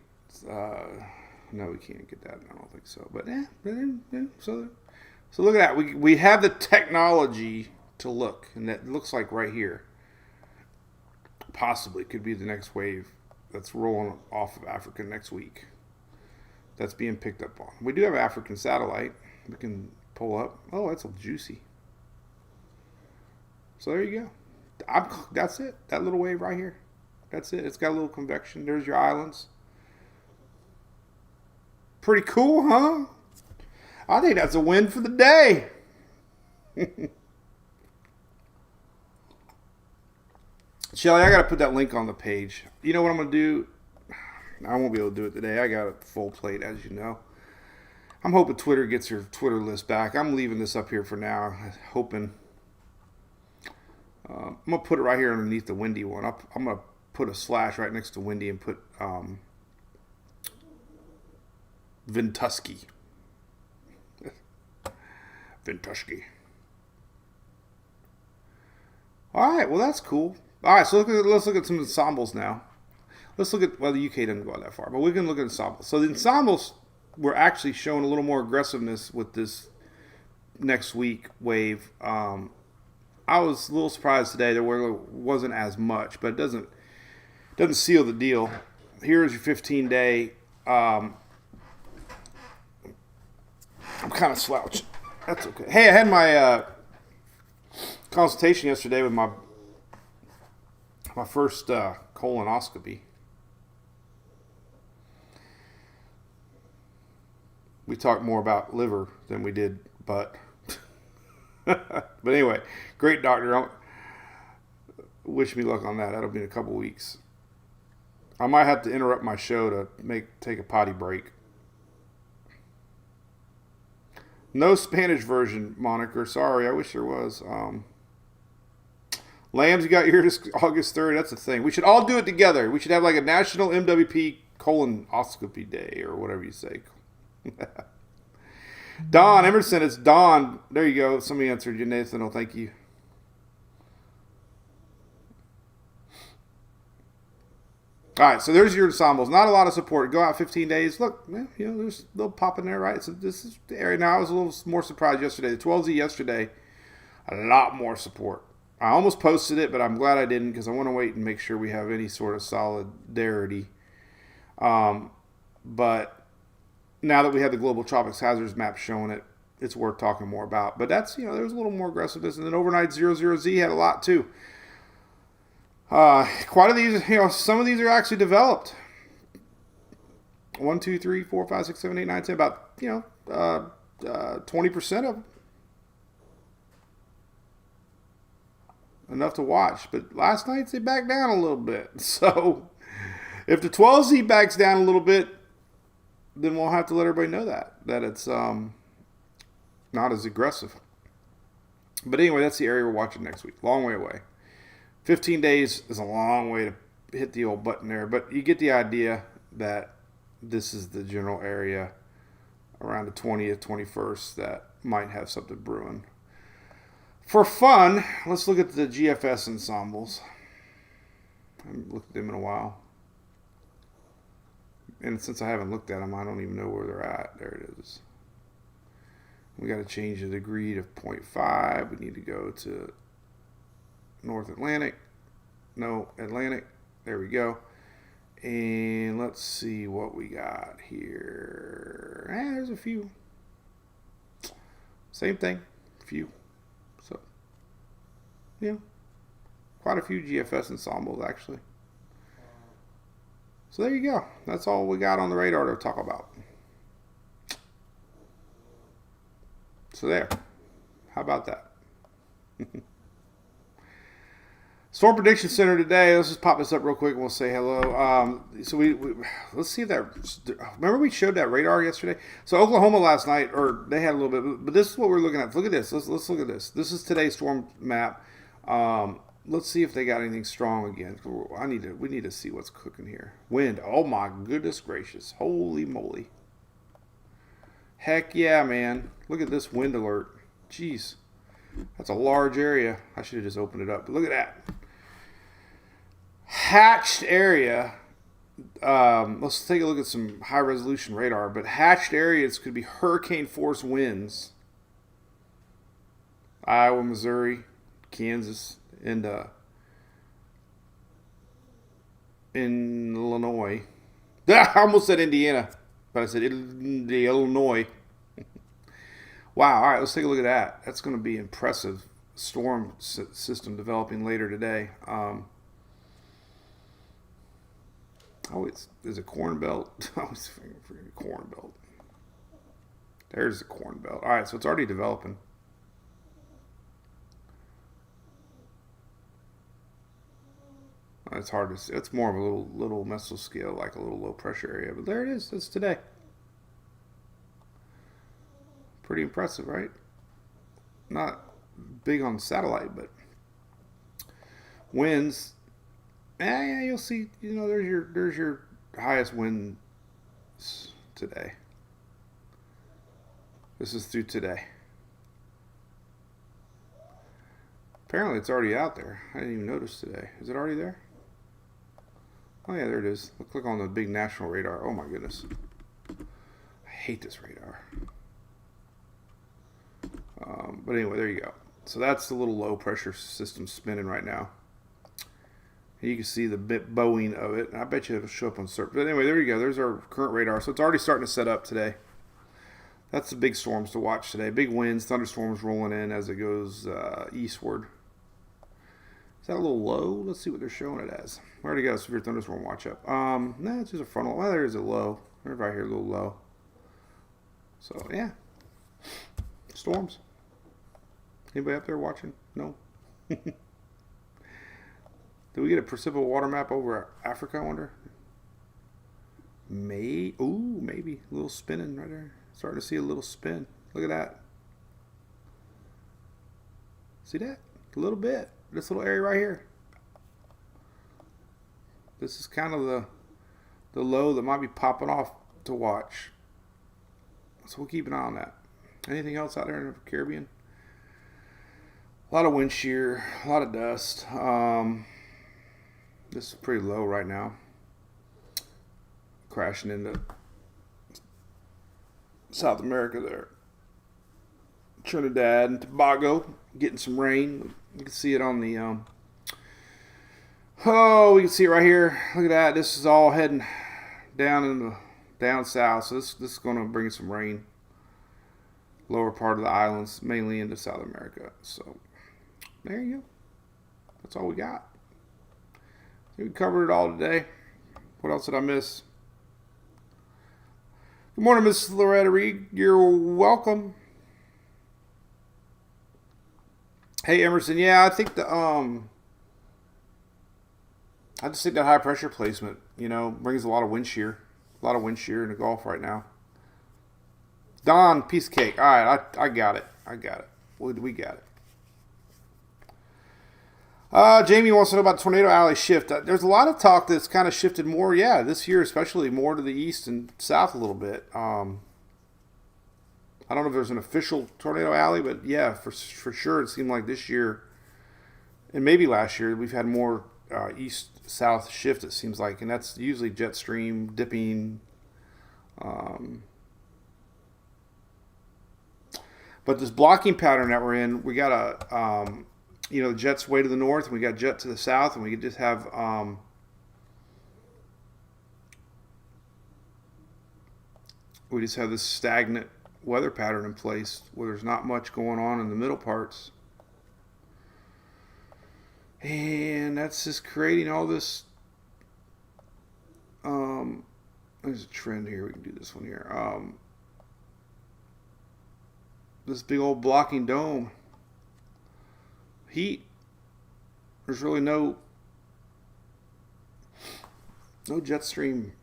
no, we can't get that. I don't think so. But so look at that. We have the technology to look. And that looks like right here. Possibly could be the next wave that's rolling off of Africa next week. That's being picked up on. We do have an African satellite. We can pull up. Oh, that's juicy. So there you go. That's it. That little wave right here. That's it. It's got a little convection. There's your islands. Pretty cool, huh? I think that's a win for the day. Shelly, I got to put that link on the page. You know what I'm going to do? I won't be able to do it today. I got a full plate, as you know. I'm hoping Twitter gets your Twitter list back. I'm leaving this up here for now, hoping. I'm going to put it right here underneath the windy one. I'm going to put a slash right next to windy and put Vintusky. Vintusky. All right, well, that's cool. All right, so let's look at some ensembles now. Let's look at, the UK doesn't go that far, but we can look at ensembles. So the ensembles were actually showing a little more aggressiveness with this next week wave. I was a little surprised today there wasn't as much, but it doesn't seal the deal. Here's your 15-day. I'm kind of slouching. That's okay. Hey, I had my consultation yesterday with my first colonoscopy. We talked more about liver than we did butt. But anyway, great doctor. Wish me luck on that. That'll be in a couple weeks. I might have to interrupt my show to take a potty break. No Spanish version moniker. Sorry, I wish there was. Lambs, you got yours August 3rd. That's the thing. We should all do it together. We should have like a national MWP colonoscopy day or whatever you say. Don Emerson, it's Don. There you go. Somebody answered you, Nathan. Oh, thank you. All right, so there's your ensembles. Not a lot of support. Go out 15 days. Look, there's a little pop in there, right? So this is the area. Now, I was a little more surprised yesterday. The 12Z yesterday, a lot more support. I almost posted it, but I'm glad I didn't because I want to wait and make sure we have any sort of solidarity. But now that we have the Global Tropics Hazards map showing it, it's worth talking more about. But that's, there's a little more aggressiveness. And then Overnight 00Z had a lot too. Quite a these, some of these are actually developed. 1, 2, 3, 4, 5, 6, 7, 8, 9, 10, about, 20% of them. Enough to watch. But last night they backed down a little bit. So if the 12Z backs down a little bit, then we'll have to let everybody know that it's not as aggressive. But anyway, that's the area we're watching next week. Long way away. 15 days is a long way to hit the old button there, but you get the idea that this is the general area around the 20th, 21st that might have something brewing. For fun, let's look at the GFS ensembles. I haven't looked at them in a while. And since I haven't looked at them, I don't even know where they're at. There it is. We got to change the degree to 0.5. We need to go to North Atlantic. No, Atlantic. There we go. And let's see what we got here. There's a few. Same thing. A few. So, quite a few GFS ensembles, actually. So there you go. That's all we got on the radar to talk about. So there. How about that? Storm Prediction Center today. Let's just pop this up real quick and we'll say hello. So we let's see if that. Remember we showed that radar yesterday. So Oklahoma last night, or they had a little bit, but this is what we're looking at. Look at this. Let's look at this. This is today's storm map. Let's see if they got anything strong again. We need to see what's cooking here. Wind. Oh my goodness gracious! Holy moly! Heck yeah, man! Look at this wind alert. Jeez, that's a large area. I should have just opened it up. But look at that. Hatched area. Let's take a look at some high resolution radar. But hatched areas could be hurricane force winds. Iowa, Missouri, Kansas, and in Illinois. I almost said Indiana, but I said Illinois. Wow. All right, let's take a look at that. That's going to be impressive. Storm system developing later today. There's a corn belt. I was forgetting corn belt. There's the corn belt. All right, so it's already developing. It's hard to see. It's more of a little mesoscale, like a little low pressure area. But there it is. It's today. Pretty impressive, right? Not big on satellite, but winds. Yeah, you'll see. There's your highest winds today. This is through today. Apparently, it's already out there. I didn't even notice today. Is it already there? Oh yeah, there it is. We'll click on the big national radar. Oh my goodness. I hate this radar. But anyway, there you go. So that's the little low pressure system spinning right now. You can see the bit bowing of it. I bet you it'll show up on surface. But anyway, there you go. There's our current radar. So it's already starting to set up today. That's the big storms to watch today. Big winds, thunderstorms rolling in as it goes eastward. Is that a little low? Let's see what they're showing it as. I already got a severe thunderstorm watch up. No, it's just a frontal. Well, there is a low. They're right here, a little low. So, yeah. Storms. Anybody up there watching? No? Did we get a precipitable water map over Africa, I wonder? Maybe. A little spinning right there. Starting to see a little spin. Look at that. See that? A little bit. This little area right here. This is kind of the low that might be popping off to watch. So we'll keep an eye on that. Anything else out there in the Caribbean? A lot of wind shear, a lot of dust. This is pretty low right now. crashing into South America there. Trinidad and Tobago getting some rain. You can see it on the we can see it right here. Look at that. This is all heading down south. So this is going to bring some rain. Lower part of the islands, mainly into South America. So there you go. That's all we got. We covered it all today. What else did I miss? Good morning, Miss Loretta Reed. You're welcome. Hey, Emerson. Yeah, I think I just think that high pressure placement, brings a lot of wind shear. A lot of wind shear in the Gulf right now. Don, piece of cake. All right, I got it. We got it. Jamie wants to know about Tornado Alley shift. There's a lot of talk that's kind of shifted more, this year, especially more to the east and south a little bit. I don't know if there's an official Tornado Alley, but yeah, for sure it seemed like this year, and maybe last year, we've had more east-south shift, it seems like, and that's usually jet stream, dipping. But this blocking pattern that we're in, we got the jet's way to the north, and we got jet to the south, and we could just have this stagnant weather pattern in place where there's not much going on in the middle parts. And that's just creating all this. There's a trend here. We can do this one here. This big old blocking dome. Heat. There's really no jet stream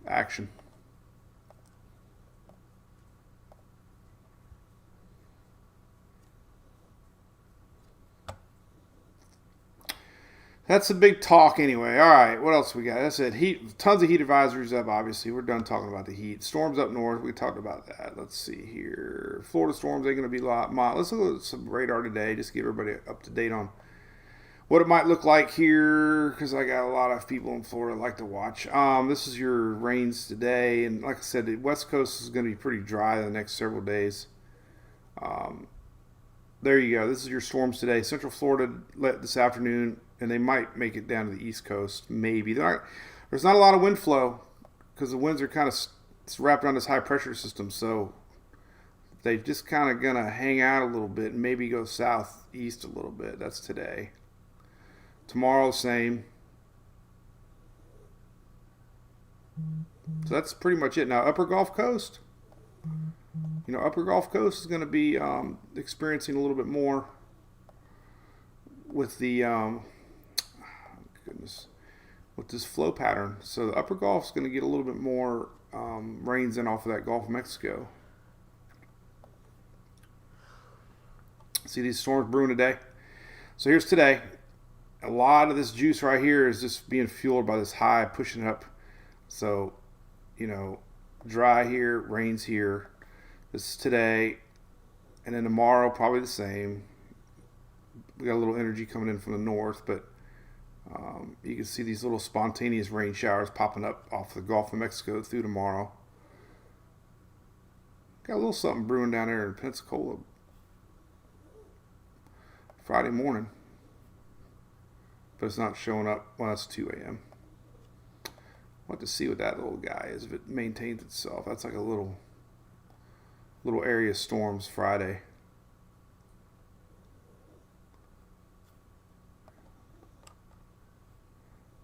action. That's a big talk anyway. All right, what else we got? That's it. Heat, tons of heat advisories up, obviously. We're done talking about the heat. Storms up north, we talked about that. Let's see here. Florida storms ain't going to be a lot mild. Let's look at some radar today, just to get everybody up to date on what it might look like here, because I got a lot of people in Florida that like to watch. This is your rains today, and like I said, the West Coast is going to be pretty dry the next several days. There you go. This is your storms today. Central Florida this afternoon, and they might make it down to the East Coast. Maybe. There's not a lot of wind flow because the winds are kind of wrapped around this high pressure system. So they just kind of going to hang out a little bit and maybe go southeast a little bit. That's today. Tomorrow, same. So that's pretty much it. Now, Upper Gulf Coast. Upper Gulf Coast is going to be experiencing a little bit more with the with this flow pattern. So the Upper Gulf is going to get a little bit more rains in off of that Gulf of Mexico. See these storms brewing today. So here's today. A lot of this juice right here is just being fueled by this high, pushing it up. So, dry here, rains here. This is today, and then tomorrow probably the same. We got a little energy coming in from the north, but you can see these little spontaneous rain showers popping up off the Gulf of Mexico through tomorrow. Got a little something brewing down there in Pensacola Friday morning, but it's not showing up. Well, that's 2 a.m. I'll have to see what that little guy is, if it maintains itself. That's like a little area storms Friday.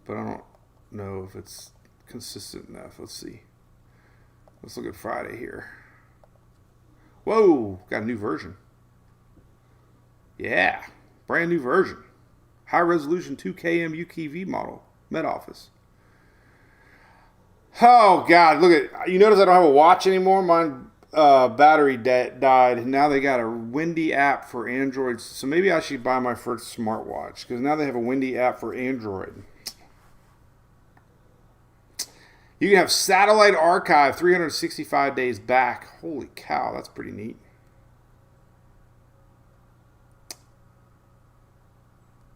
But I don't know if it's consistent enough. Let's see. Let's look at Friday here. Whoa, got a new version. Yeah, brand new version. High resolution 2km UKV model. Met Office. Oh, God, look at, you notice I don't have a watch anymore? Mine battery died, and now they got a Windy app for Android. So maybe I should buy my first smartwatch, because now they have a Windy app for Android. You can have satellite archive 365 days back. Holy cow, that's pretty neat.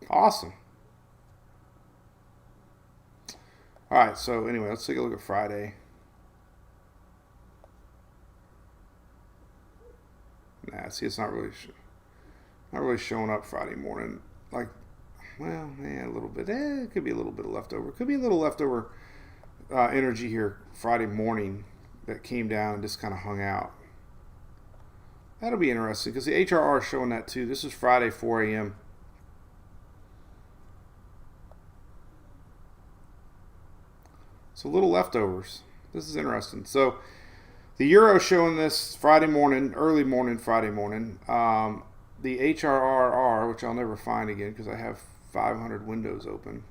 Awesome. All right, so anyway, let's take a look at Friday. Nah, see, it's not really showing up Friday morning. Like, well, yeah, a little bit. It could be a little bit of leftover. Could be a little leftover energy here Friday morning that came down and just kind of hung out. That'll be interesting because the HRR is showing that too. This is Friday, 4 a.m. So little leftovers. This is interesting. So the Euro showing this Friday morning, early morning, Friday morning. The HRRR, which I'll never find again because I have 500 windows open.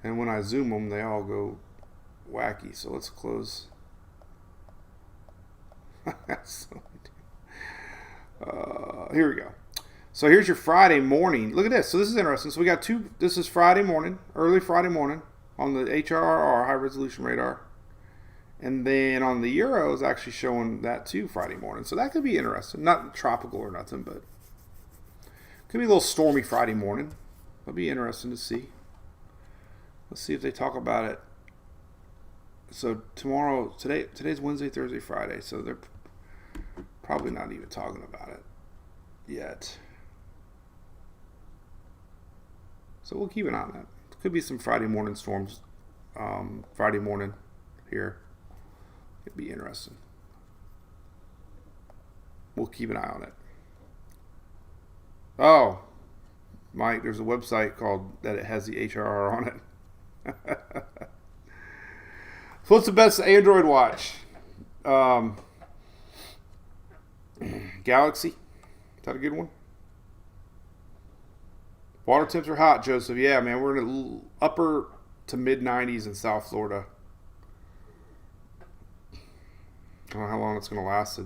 And when I zoom them, they all go wacky. So let's close. Here we go. So here's your Friday morning. Look at this. So this is interesting. So we got two. This is Friday morning, early Friday morning on the HRR, high resolution radar. And then on the Euro is actually showing that too Friday morning. So that could be interesting. Not tropical or nothing, but could be a little stormy Friday morning. That'll be interesting to see. Let's see if they talk about it. So today's Wednesday, Thursday, Friday. So they're probably not even talking about it yet. So we'll keep an eye on that. Could be some Friday morning storms. Friday morning here. It'd be interesting. We'll keep an eye on it. Oh, Mike, there's a website called that it has the HRR on it. So what's the best Android watch? Galaxy. Is that a good one? Water temps are hot, Joseph. Yeah, man, we're in the upper to mid 90s in South Florida. I don't know how long it's going to last.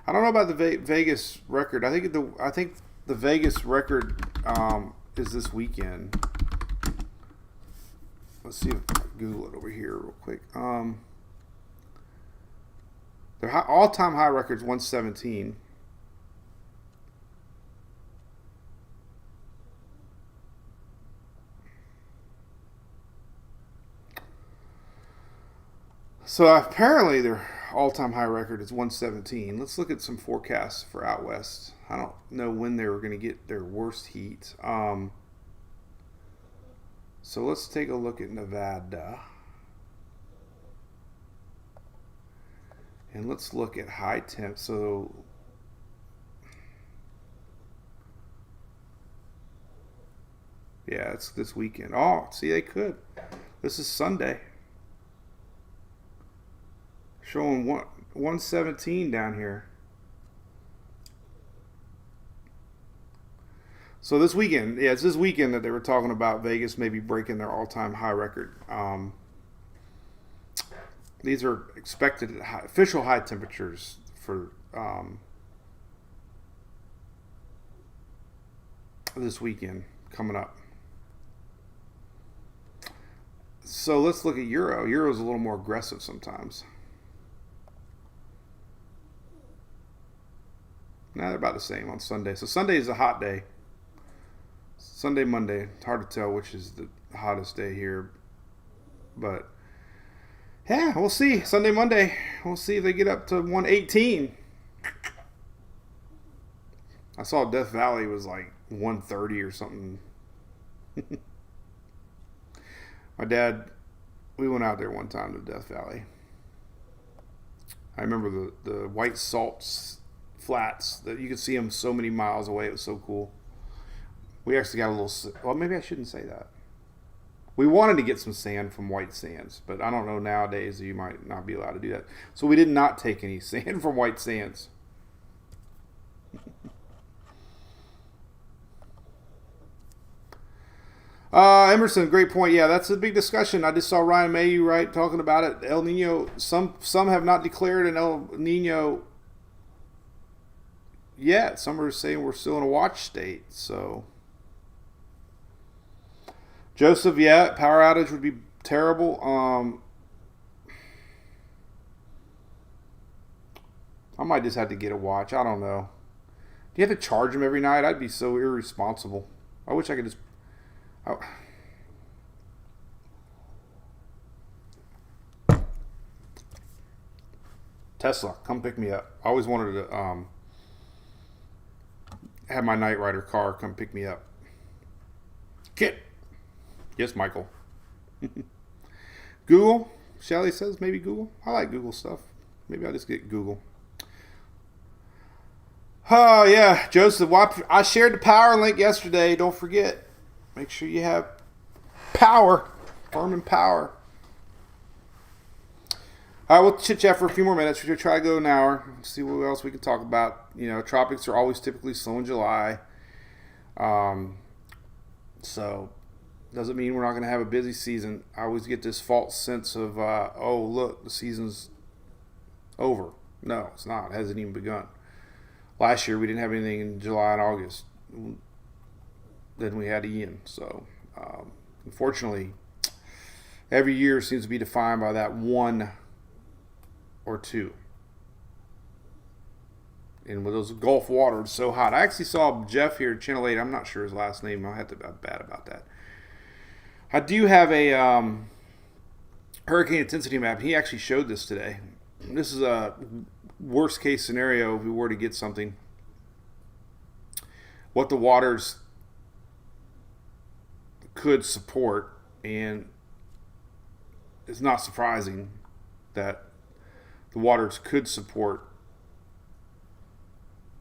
I don't know about the Vegas record. I think the Vegas record is this weekend. Let's see if I can Google it over here real quick. Their all-time high record is 117. So apparently their all-time high record is 117. Let's look at some forecasts for out west. I don't know when they were going to get their worst heat. So let's take a look at Nevada. And let's look at high temp. So yeah, it's this weekend. Oh, see, they could. This is Sunday. Showing 117 down here. So this weekend, yeah, it's this weekend that they were talking about Vegas maybe breaking their all-time high record. These are expected official high temperatures for this weekend coming up. So let's look at Euro. Euro's a little more aggressive sometimes. Now they're about the same on Sunday. So Sunday is a hot day. Sunday, Monday. It's hard to tell which is the hottest day here. But yeah, we'll see. Sunday, Monday. We'll see if they get up to 118. I saw Death Valley was like 130 or something. My dad, we went out there one time to Death Valley. I remember the white salt flats that you could see them so many miles away. It was so cool. We actually got a little, well, maybe I shouldn't say that. We wanted to get some sand from White Sands, but I don't know nowadays you might not be allowed to do that. So we did not take any sand from White Sands. Emerson, great point. Yeah, that's a big discussion. I just saw Ryan Mayu talking about it. El Nino. Some have not declared an El Nino yet. Some are saying we're still in a watch state. So, Joseph, yeah, power outage would be terrible. I might just have to get a watch. I don't know. Do you have to charge them every night? I'd be so irresponsible. I wish I could just. Tesla, come pick me up. I always wanted to have my Knight Rider car come pick me up. Kit. Yes, Michael. Google. Shelly says maybe Google. I like Google stuff. Maybe I'll just get Google. Oh, yeah. Joseph, I shared the power link yesterday. Don't forget. Make sure you have power. Firm and power. All right, we'll chit-chat for a few more minutes. We're going to try to go an hour. See what else we can talk about. You know, tropics are always typically slow in July. So, doesn't mean we're not going to have a busy season. I always get this false sense of, oh, look, the season's over. No, it's not. It hasn't even begun. Last year, we didn't have anything in July and August. Then we had Ian. So, unfortunately, every year seems to be defined by that one or two. And with those Gulf waters so hot. I actually saw Jeff here, Channel 8. I'm not sure his last name. I have to be bad about that. I do have a hurricane intensity map. He actually showed this today. This is a worst case scenario if we were to get something. What the waters could support. And it's not surprising that the waters could support,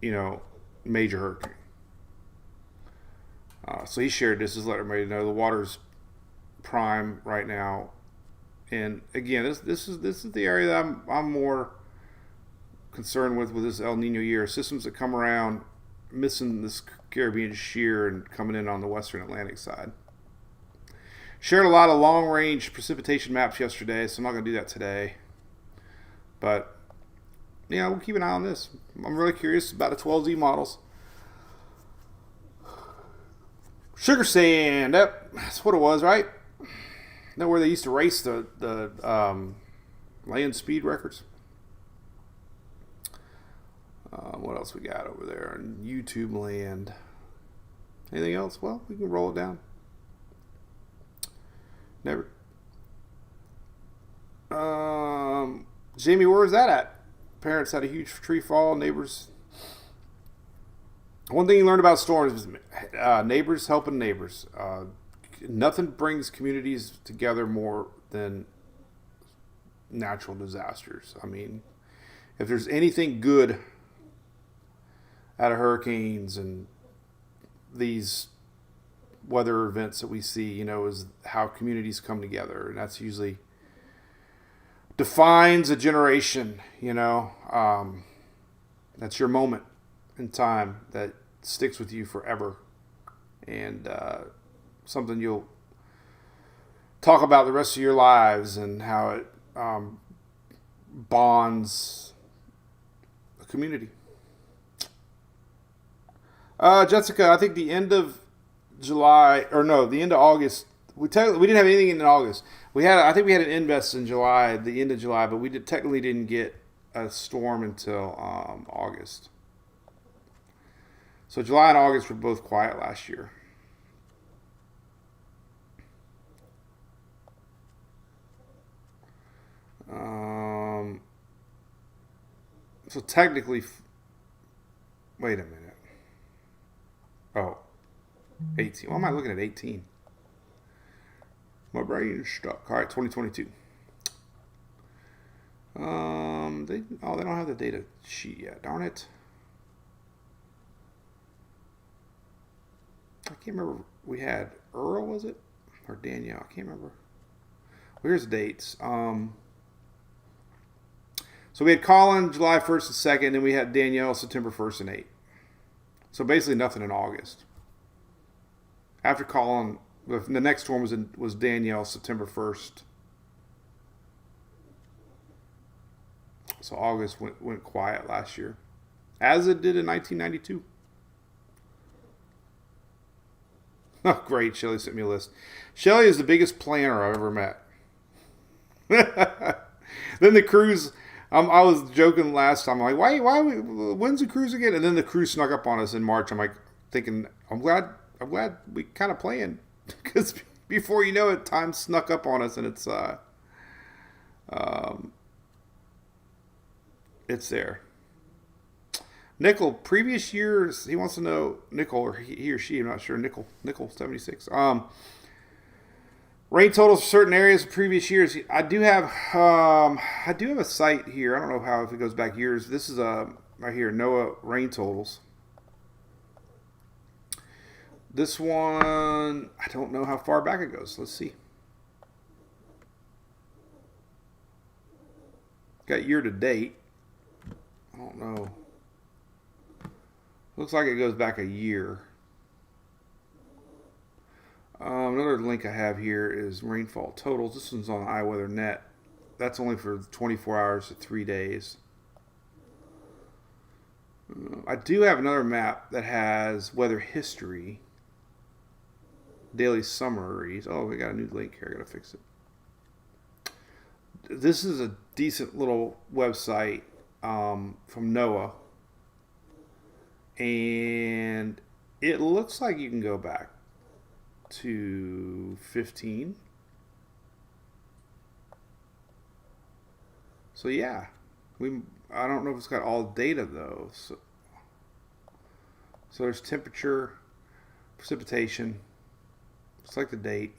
you know, major hurricane. So he shared this, just let everybody know the water's prime right now. And again, this is the area that I'm more concerned with this El Nino year. Systems that come around missing this Caribbean shear and coming in on the western Atlantic side. Shared a lot of long range precipitation maps yesterday, so I'm not going to do that today. But, yeah, we'll keep an eye on this. I'm really curious about the 12Z models. Sugar sand. That's what it was, right? That where they used to race the land speed records. What else we got over there on YouTube land? Anything else? Well, we can roll it down. Never. Jamie, where was that at? Parents had a huge tree fall. Neighbors. One thing you learned about storms is neighbors helping neighbors. Nothing brings communities together more than natural disasters. I mean, if there's anything good out of hurricanes and these weather events that we see, you know, is how communities come together. And that's usually defines a generation, you know. That's your moment in time that sticks with you forever. And something you'll talk about the rest of your lives and how it bonds a community. Jessica, I think the end of July, or no, the end of August. We didn't have anything in August. I think we had an invest in July, the end of July, but we technically didn't get a storm until August. So July and August were both quiet last year. So technically, wait a minute. Oh, 18. Why am I looking at 18? My brain is stuck. All right, 2022. They don't have the data sheet yet. Darn it. I can't remember. We had Earl, was it? Or Danielle? I can't remember. Well, here's the dates. So we had Colin July 1st and 2nd, and we had Danielle September 1st and 8th. So basically nothing in August. After Colin, the next storm was Danielle September 1st. So August went quiet last year, as it did in 1992. Oh, great. Shelly sent me a list. Shelly is the biggest planner I've ever met. Then the cruise, I was joking last time. I'm like, when's the cruise again? And then the cruise snuck up on us in March. I'm like thinking, I'm glad we kind of planned. Because before you know it, time snuck up on us. And it's, It's there. Nickel, previous years, he wants to know, Nickel, or he or she, I'm not sure, Nickel 76. Rain totals for certain areas of previous years. I do have a site here. I don't know if it goes back years. This is right here, NOAA rain totals. This one, I don't know how far back it goes. Let's see. Got year to date. I don't know. Looks like it goes back a year. Another link I have here is rainfall totals. This one's on iWeather.net. That's only for 24 hours to 3 days. I do have another map that has weather history, daily summaries. Oh, we got a new link here. I gotta fix it. This is a decent little website from NOAA, and it looks like you can go back to 15. So yeah, I don't know if it's got all data though. So there's temperature, precipitation. Select the date.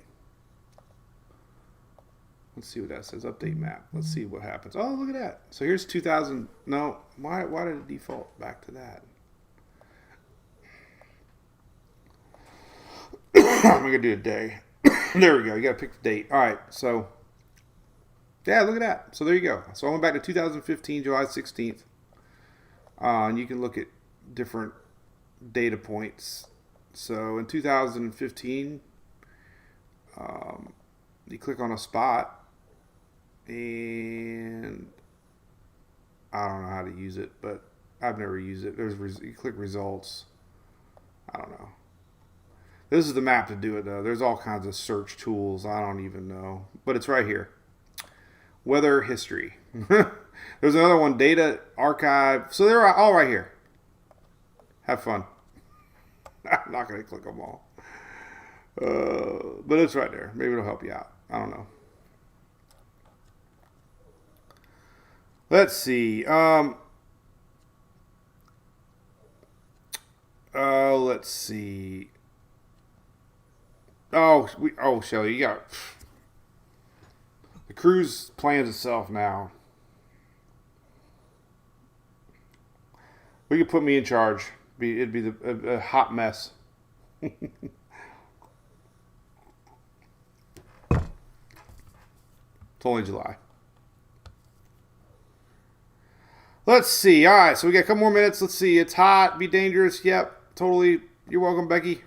Let's see what that says. Update map. Let's see what happens. Oh, look at that. So here's 2000. No, why did it default back to that? I'm going to do a day. There we go. You got to pick the date. All right. So, yeah, look at that. So there you go. So I went back to 2015, July 16th. And you can look at different data points. So in 2015, you click on a spot, and I don't know how to use it, but I've never used it. You click results. I don't know. This is the map to do it, though. There's all kinds of search tools. I don't even know. But it's right here. Weather history. There's another one, data archive. So they're all right here. Have fun. I'm not going to click them all. But it's right there. Maybe it'll help you out. I don't know. Let's see. Let's see. Oh, Shelly, you got the cruise plans itself now. We could put me in charge. It'd be a hot mess. It's only July. Let's see. All right, so we got a couple more minutes. Let's see. It's hot. Be dangerous. Yep, totally. You're welcome, Becky.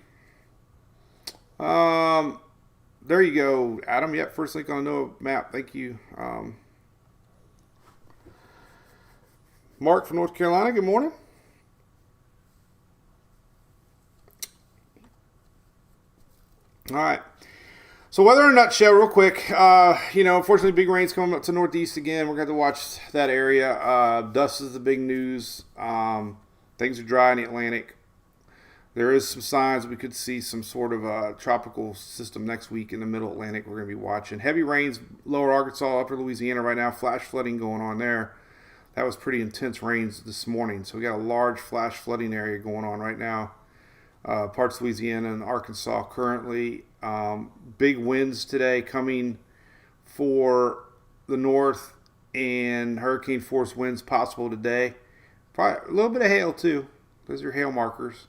There you go, Adam. Yep, first link on the NOAA map. Thank you. Mark from North Carolina. Good morning. All right. So weather in a nutshell, real quick. Unfortunately, big rain's coming up to Northeast again. We're going to watch that area. Dust is the big news. Things are dry in the Atlantic. There is some signs we could see some sort of tropical system next week in the middle Atlantic. We're going to be watching. Heavy rains, lower Arkansas, upper Louisiana right now. Flash flooding going on there. That was pretty intense rains this morning. So we got a large flash flooding area going on right now. Parts of Louisiana and Arkansas currently. Big winds today coming for the north, and hurricane force winds possible today. Probably a little bit of hail too. Those are hail markers.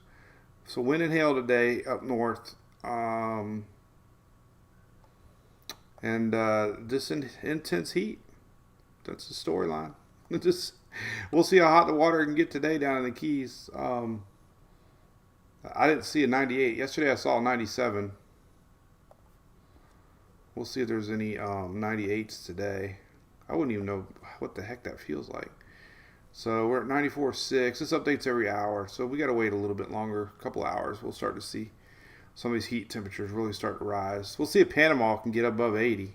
So wind and hail today up north. And just intense heat. That's the storyline. We'll see how hot the water can get today down in the Keys. I didn't see a 98. Yesterday I saw a 97. We'll see if there's any 98s today. I wouldn't even know what the heck that feels like. So we're at 94.6. This updates every hour, so we got to wait a little bit longer, a couple hours. We'll start to see some of these heat temperatures really start to rise. We'll see if Panama can get above 80.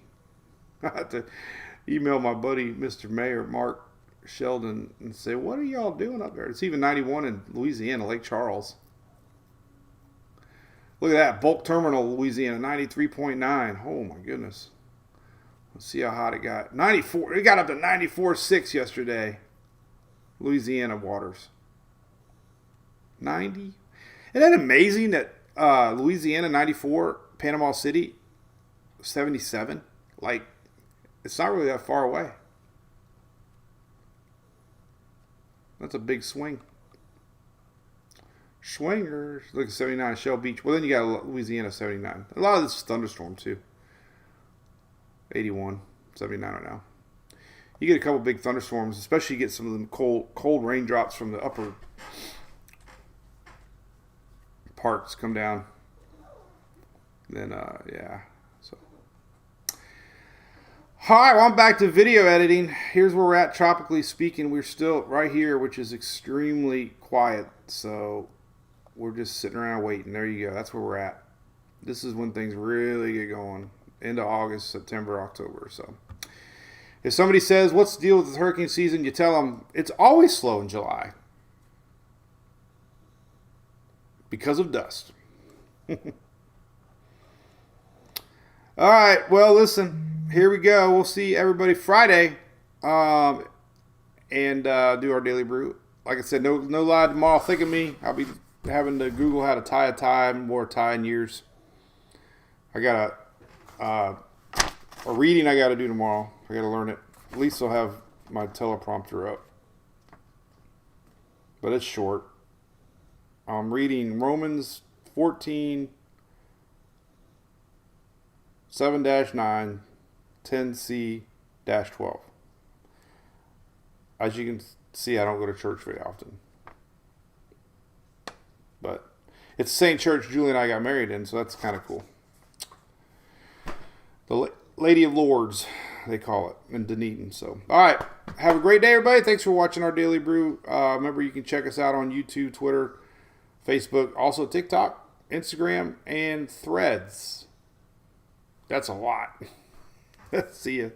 I have to email my buddy, Mr. Mayor Mark Sheldon, and say, what are y'all doing up there? It's even 91 in Louisiana, Lake Charles. Look at that, bulk terminal, Louisiana, 93.9. Oh my goodness. Let's see how hot it got. 94. It got up to 94.6 yesterday. Louisiana waters. 90. Isn't that amazing that Louisiana 94, Panama City 77? Like, it's not really that far away. That's a big swing. Swingers. Look at 79 Shell Beach. Well, then you got Louisiana 79. A lot of this is thunderstorm too. 81, 79 right now. You get a couple big thunderstorms, especially you get some of them cold raindrops from the upper parts come down. Then, yeah. So, all right, well, I'm back to video editing. Here's where we're at, tropically speaking. We're still right here, which is extremely quiet. So, we're just sitting around waiting. There you go. That's where we're at. This is when things really get going. Into August, September, October. So, if somebody says, what's the deal with the hurricane season? You tell them it's always slow in July. Because of dust. All right. Well, listen. Here we go. We'll see everybody Friday. And do our daily brew. Like I said, no lie tomorrow. Think of me. I'll be having to Google how to tie a tie. More tie in years. I got a reading I got to do tomorrow. I got to learn it. At least I'll have my teleprompter up. But it's short. I'm reading Romans 14, 7-9, 10c-12. As you can see, I don't go to church very often. But it's the same church Julie and I got married in, so that's kind of cool. The Lady of Lords, they call it, in Dunedin. So, all right. Have a great day, everybody. Thanks for watching our Daily Brew. Remember, you can check us out on YouTube, Twitter, Facebook, also TikTok, Instagram, and Threads. That's a lot. See ya.